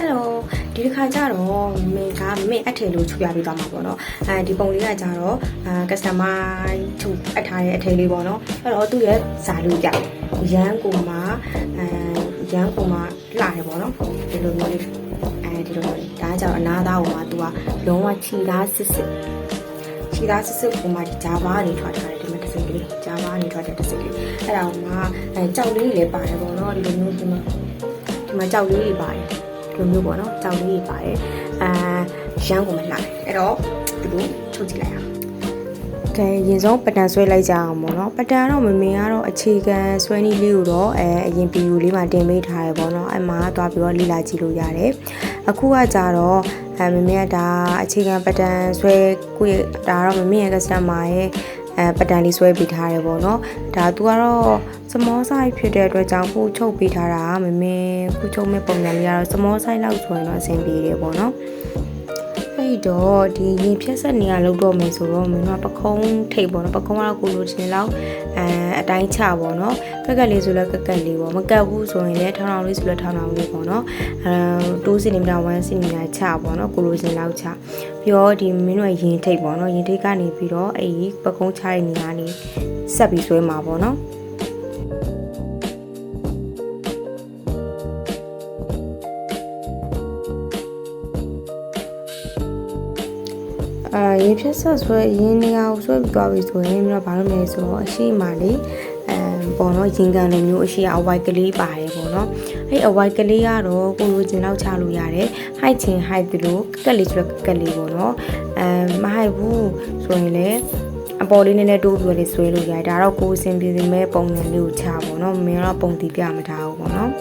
Hello ဒီတစ်ခါကျတော့မင်းအထည်လို့ချုပ်ပြပေးသွားမှာပေါ့နော်ဒီပုံလေးကကျတော့customer ချုပ်အပ်ထားတဲ့အထည်လေးပေါ့နော်အဲ့တော့သူ့ရဲ့ဇာလို့ပြရန်ကိုမှရန်ကိုမှလှတယ်ပေါ့နော်ဒီလိုမျိုးလေးဒီလိုမျိုးဒါကကျတော့အနာသားကိုမှသူကလုံးဝခြိသားစစ်ကိုမှဂျာဘာနေထွက်ထားတယ်ဒီမှာတစ်စိတ်ကလေးဂျာဘာနေထွက်တဲ့တစ်စိတ်ကလေးအဲ့ဒါကမှကြောက်လေးတွေလည်းပါတယ်ပေါ့နော်ဒီလိုမျိုးဒီမှာကြောက်လေးတွေပါတယ်ဒီလိုမျိုးပေါ့နော်ကြောက်လေးတွေပါတယ်ရမ်းကိုမလှတယ်အဲ့တော့ဒီလိုချုပ်ကြည့်လိုက်အောင်ကဲရင်ဆုံးပတန်ဆွဲလိုက်ကြအောင်ပေါ့နော်ပတန်တော့မမေကတော့အခြေခံဆွဲနည်းလေးကိုတော့အရင်ဗီဒီယိုလေးမှာတင်ပေးထားရပေါ့နော်အဲ့မှာသွားပြီးတော့လေ့လာကြည့်လို့ရတယ်အခုကကြတော့မမေကဒါအခြေခံပတန်ဆွဲကိုဒါတော့မမေရဲ့ customer ရဲ့ပတန်လေးဆွဲပေးထားတယ်ပေါ့နော်ဒါသူကတော့ small size ဖြစ်တဲ့အတွက်ကြောင့်ခုချုပ်ပေးထားတာမမေခုချုပ်မဲ့ပုံစံလေးကတော့ small size လောက်ဆိုရင်တော့အဆင်ပြေတယ်ပေါ့နော်အဲ့တော့ဒီရင်ဖြတ်ဆက်နေရလောက်တော့မယ်ဆိုတော့မင်းကပခုံးထိပ်ပေါ့နော်ပခုံးကတော့ကိုလိုချင်လောက်အတိုင်းချပေါ့နော်ကက်ကက်လေးဆိုလည်းကက်ကက်လေးပေါ့မကက်ဘူးဆိုရင်လည်းထောင်ထောင်လေးဆိုလည်းထောင်ထောင်လေးပေါ့နော်2 cm 1 cm ချပေါ့နော်ကိုလိုချင်လောက်ချပြီးတော့ဒီမင်းတို့ရင်ထိပ်ပေါ့နော်ရင်ထိပ်ကနေပြီးတော့အဲ့ဒီပခုံးချတဲ့နေရာနေဆက်ပြီးဆွဲမှာပေါ့နော်ရေဖြတ်ဆက်ဆွဲရင်းနေအောင်ဆွဲပြီးသွားပြီဆိုရင်ပြီးတော့ဘာလို့လဲဆိုတော့အရှိမလေးပေါ့နော်ရင်ကန်လိုမျိုးအရှိအဝိုက်ကလေးပါတယ်ပေါ့နော်အဲ့အဝိုက်ကလေးကတော့ကိုလိုချင်လောက်ချလို့ရတယ် height ချင်း height ဒီလိုကက်လေးဆိုကက်လေးပေါ့နော်မ height ဘူးဆိုရင်လည်းအပေါ်လေးနည်းနည်းတိုးပြီးလေးဆွဲလို့ရတယ်ဒါတော့ကိုယ်အဆင်ပြေမဲ့ပုံစံလေးကိုချပေါ့နော်မင်းတော့ပုံတီးပြမထားဘူးပေါ့နော်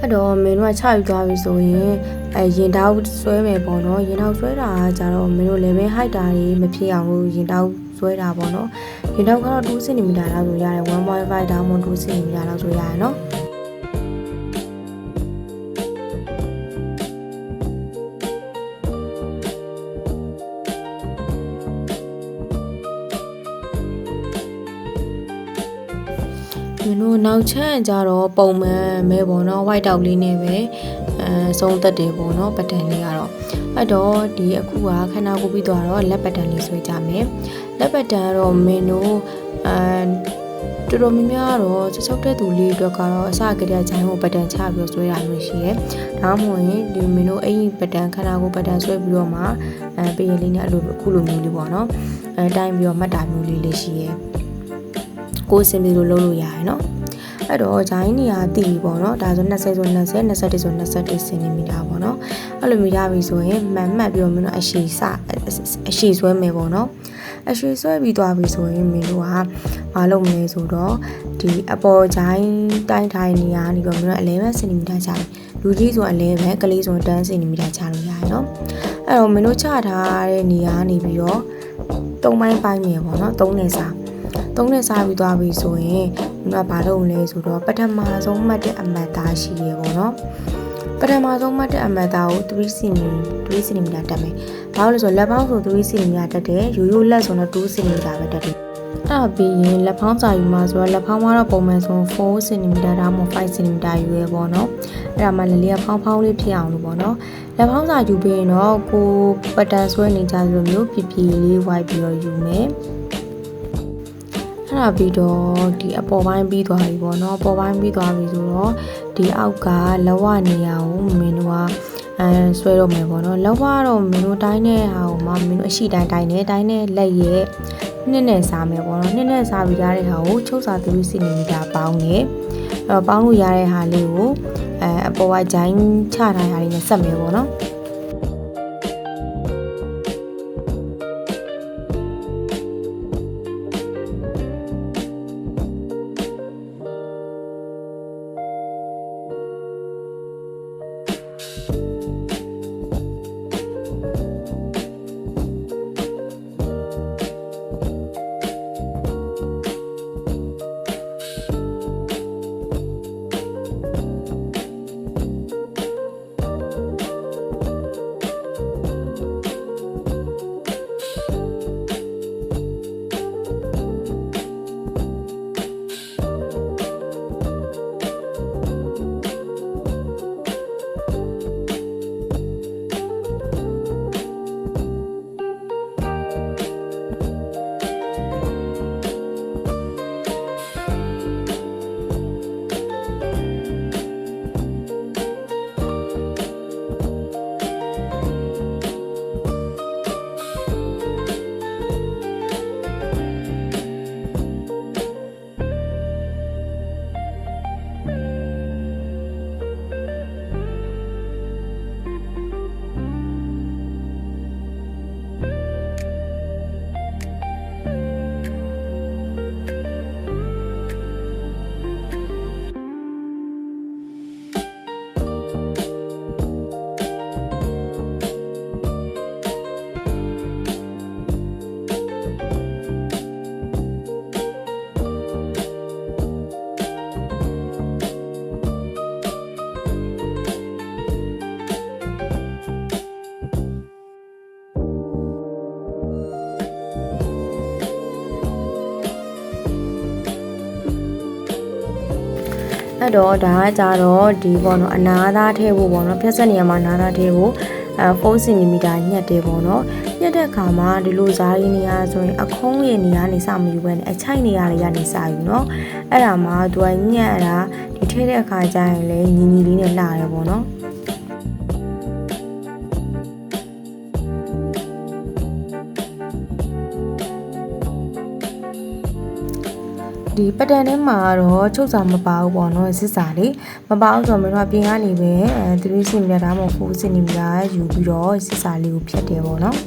အဲ့တော့မင်းတို့ကချယူသွားပြီဆိုရင်ရင်တောက်ဆွဲမယ်ပေါ့နော်ရင်တောက်ဆွဲတာကကြတော့မင်းတို့ level height တာတွေမဖြစ်အောင်လို့ရင်တောက်ဆွဲတာပေါ့နော်ရင်တောက်ကတော့2 cm လောက်ဆိုရတယ် 1.5 တောင်မှ2 cm လောက်ဆိုရတယ်နော်မင်းတို့နောက်ချက်ကြတော့ပုံမှန်မဲပေါ့နော် white တောက်လေးနဲ့ပဲဆုံးသက်တယ်ပေါ့နော်ပတန်လေးကတော့အဲ့တော့ဒီအခုကခဏကိုပြီးသွားတော့လက်ပတန်လေးဆွဲကြမယ်လက်ပတန်ကတော့မင်းတို့တော်တော်များများတော့ချက်တဲ့သူလေးအတွက်ကတော့အစကတည်းကဂျိုင်းကိုပတန်ချပြီးဆွဲရလို့ရှိရဲဒါမှမဟုတ်ရင်ဒီမင်းတို့အဲ့ဒီပတန်ခဏကိုပတန်ဆွဲပြီးတော့မှပြင်လေးနဲ့အဲ့လိုအခုလိုမျိုးလေးပေါ့နော်တိုင်းပြီးတော့မှတ်တာမျိုးလေးရှိရဲကိုယ်စင်ပြီးလို့လုပ်လို့ရတယ်နော်အဲ့တော့ဂျိုင်းနေရာတည်ပေါ့နော်ဒါဆို20ဆို20 21ဆို21 cm ပေါ့နော်အဲ့လိုမျိုးရပြီဆိုရင်မှတ်ပြီးတော့မင်းတို့အရှိဆွဲမယ်ပေါ့နော်အရှိဆွဲပြီးသွားပြီဆိုရင်မင်းတို့ကမလုပ်မလဲဆိုတော့ဒီအပေါ်ဂျိုင်းတိုင်းထိုင်နေရာနေတော့မင်းတို့11 cm ချတယ်လူကြီးဆို11ကလေးဆို10 cm ချလို့ရတယ်နော်အဲ့တော့မင်းတို့ချထားတဲ့နေရာနေပြီးတော့3ပိုင်းပိုင်းမယ်ပေါ့နော်3နဲ့စားပြီးသွားပြီဆိုရင်ကျွန်တော်ဘာလုပ်လဲဆိုတော့ပထမဆုံးမှတ်တဲ့အမှတ်သားရှိရပေါ့နော်ပထမဆုံးမှတ်တဲ့အမှတ်သားကို3 cm တက်မယ်ဘာလို့လဲဆိုတော့လက်ပေါင်းဆို3 cm တက်တယ်ရိုးရိုးလက်ဆိုတော့2 cm ပဲတက်တယ်အဲ့ပြီးရင်လက်ဖောင်းစာယူမှာဆိုတော့လက်ဖောင်းကတော့ပုံမှန်ဆို4 cm ဒါမှမဟုတ်5 cm ယူရဲပေါ့နော်အဲ့ဒါမှလည်းလေးကဖောင်းလေးဖြစ်အောင်လို့ပေါ့နော်လက်ဖောင်းစာယူပြီးရင်တော့ကိုပတန်ဆွဲနေကြလိုမျိုးပြပြလေးဝိုက်ပြီးတော့ယူမယ်အဲ့ဒါပြီးတော့ဒီအပေါ်ပိုင်းပြီးသွားပြီပေါ့နော်အပေါ်ပိုင်းပြီးသွားပြီဆိုတော့ဒီအောက်ကလက်ဝနေရာကိုမင်းတို့ကဆွဲတော့မယ်ပေါ့နော်လက်ဝတော့မင်းတို့တိုင်းတဲ့ဟာကိုမှမင်းတို့အရှိတိုင်းနဲ့လက်ရဲ့နှစ်နဲ့စားမယ်ပေါ့နော်နှစ်နဲ့စားပြီးရတဲ့ဟာကိုချုပ်စာ3 cm ပေါင်းတယ်အဲ့တော့ပေါင်းလို့ရတဲ့ဟာလေးကိုအပေါ်ကဂျိုင်းချထားတဲ့ဟာလေးနဲ့ဆက်မယ်ပေါ့နော် အဲ့တော့ဒါကကြတော့ဒီပေါ့နော်အနာသားထဲဖို့ပေါ့နော်ဖြတ်ဆက်နေရမှာနာသားထဲဖို့4 cm ညှက်တယ်ပေါ့နော်ညှက်တဲ့အခါမှာဒီလိုဇာရီနေရဆိုရင်အခုံးရဲ့နေရာနေစမယူဘဲနဲ့အချိုက်နေရလေးကနေစယူနော်အဲ့ဒါမှသူကညှက်တာဒီထဲတဲ့အခါကျရင်လည်းညီညီလေးနဲ့လှရဲပေါ့နော်ဒီပတ်တန်ထဲမှာတော့ချုပ်စာမပါဘူးပေါ့နော်စစ်စာလေးမပါဘူးဆိုတော့မင်းတို့ပြင်ကနေပဲ3 cm ဒါမှမဟုတ်4 cm ယူပြီးတော့စစ်စာလေးကိုဖြတ်တယ်ပေါ့နော်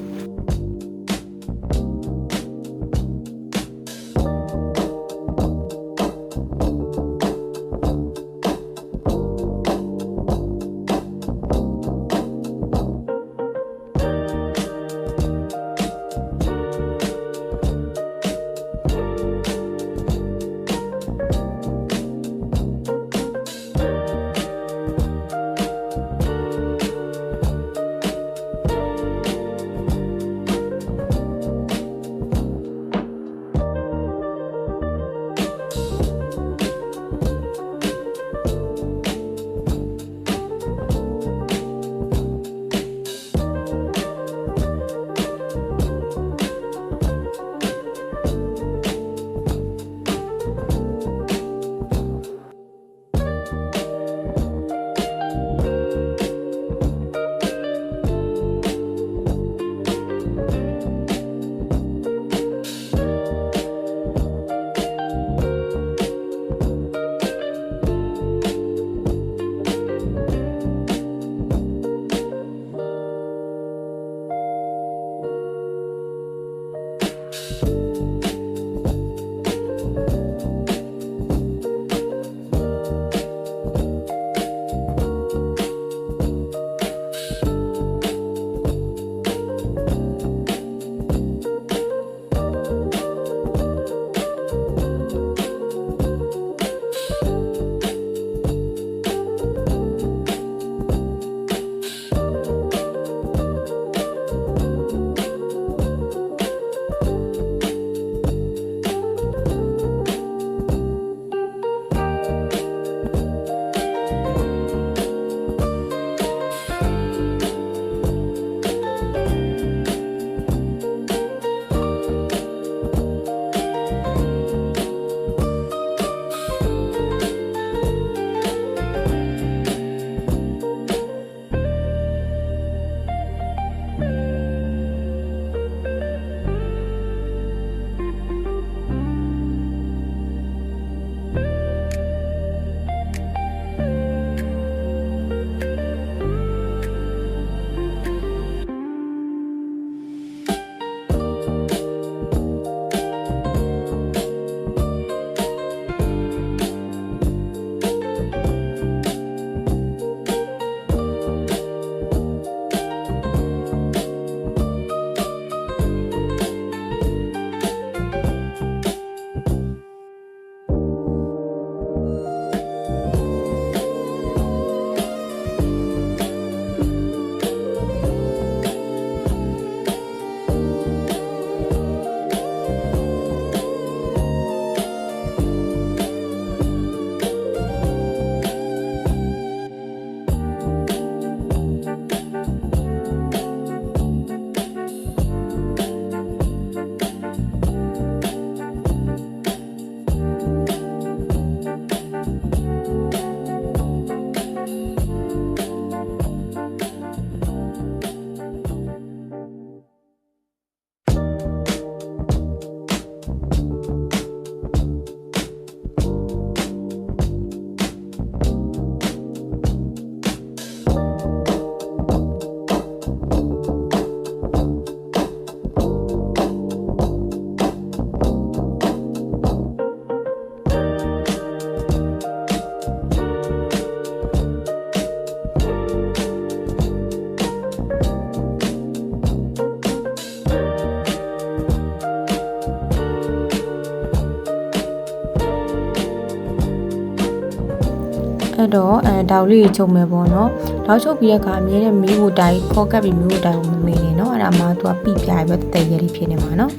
အဲ့တော့တောက်လေးကိုချုပ်မယ်ပေါ့နော်တောက်ချုပ်ပြီးတဲ့အခါအမြဲတမ်းမီးကိုတိုင်ခေါ်ကပ်ပြီးမီးကိုတိုင်ကိုမမေးနဲ့နော်အဲ့ဒါမှသူကပြပြပြီးတော့တည့်ရည်ဖြစ်နေမှာနော်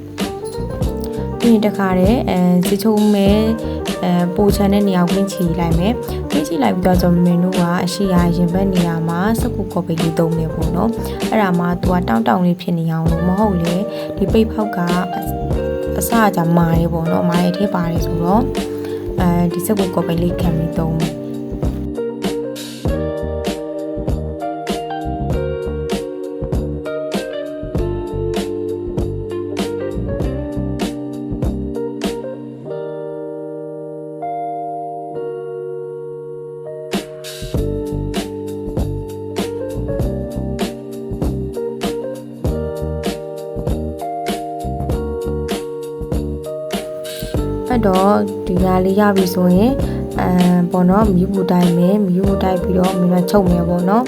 ပြီးရင်တခါတည်းစီချုံမဲပိုချန်တဲ့နေရာကိုချီလိုက်မယ်ချီလိုက်ပြီးတော့ကျွန်တော်မင်းတို့ကအရှိရရင်ဘက်နေရာမှာစကူကော်ပိတ်လေးသုံးနေပေါ့နော်အဲ့ဒါမှသူကတောင်းတောင်းလေးဖြစ်နေအောင်လို့မဟုတ်လေဒီပိတ်ဖောက်ကအစအကြမာရေပေါ့နော်မာရေထဲပါတယ်ဆိုတော့ဒီစကူကော်ပိတ်လေးခံပြီးသုံးမယ်အဲ့တော့ဒီဟာလေးရပြီဆိုရင်ပေါ့နော်မီးဘူးတိုင်းမယ်မီးဘူးတိုင်းပြီးတော့မင်းကချုပ်မယ်ပေါ့နော်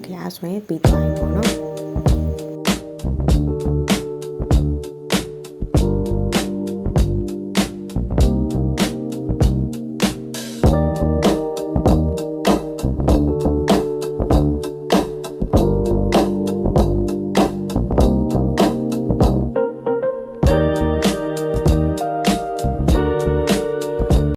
ခဲ့ရဆိုရင်ပြီးသွားပြီပေါ့နော်